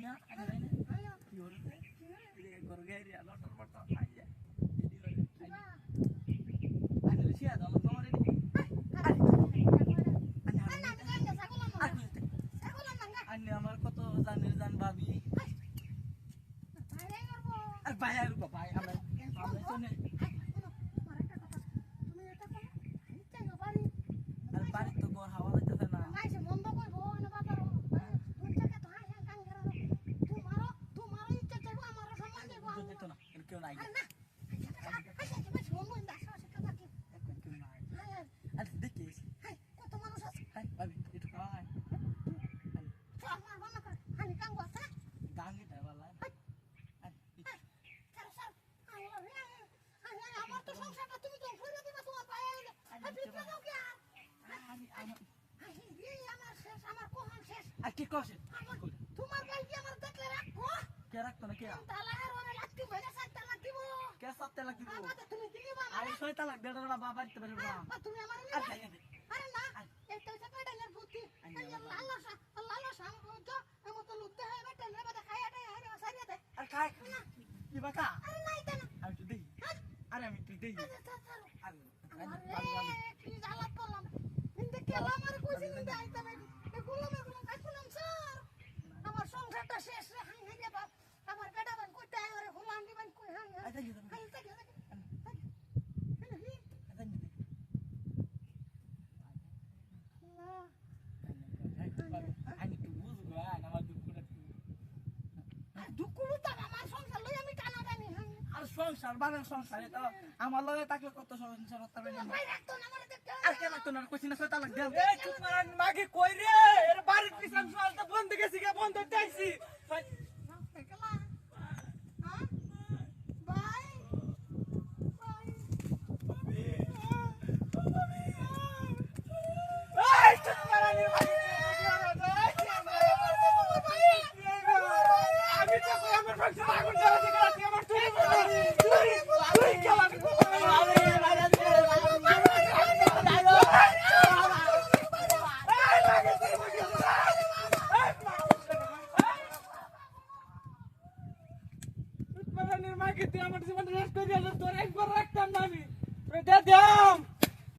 না কি হলো ঘর গাড়ি লটর পটর আইয়া আরে সিয়া দাও তোমার আন্নে আমার কত জানের জান ভাবি আর ভাই আর ভাই আমরা শুনে আর বাড়ি তো ঘর হাওয়া লাগতেছে না কেউ নাই আরে দেখিস ভাবি একটু খাওয়া হয় গাঙ্গে দেওয়ালা আর কি করছে তোমার ভাই কি আমার দেখলে রাখবো কে রাখতো না কে তালার ওরে লাগতি ভাইরা সাতটা লাগিব কে সাথে লাগবে বাবা তুমি দিবা আরে ছয়টা লাগ দেড় বাবা বাড়িতে পারবে না তুমি আমার আর খাই দে আরে না এটা হচ্ছে পেডালের বুদ্ধি আল্লাহ শাম তো এমন তো লুকতে হয় বেটা না বাদা খায়াটা আরে সারিয়া দে আর খাই কি বাকা আরে নাই দেনা আমি তো দেই আরে আমি তুই দেই আরে কি জ্বালা করলাম ইন্দে কেলা আমারে কইছিস ইন্দে আইতা ভাই এগুলো কাকুলাম স্যার আমার সংসারটা শেষ রে হাই হাই রে বাপ আমার বেটা বান কইতে আয় ওরে হুলান দিবেন কই হাই হাই আচ্ছা হাই আমি তো বুঝবো আমার দুকুলুতা আমার সংসার লই আমি টানা টানি হাই আর সংসার বানার সংসারে তো আমার লগে থাকলে কত সংসার হতে পারে ভাই রাখতো না আমারে দেখতে আর কে লাগতো না কইছিনা ছয়টা লাগ দেব এই চুপ মারান মাগে কই রে এর বাড়ির পিছন সলতে বন্ধ গেছি গে বন্ধ চাইছি কেলা হ্যাঁ ভাই এই চুপ মারানি মাগে আমি তো আমার ফাংশন আগুন জ্বালাতে গেছি আমার তুই কেলা মাগে তুই আমার জীবন নষ্ট করে দিলি তোর একবার রাখতাম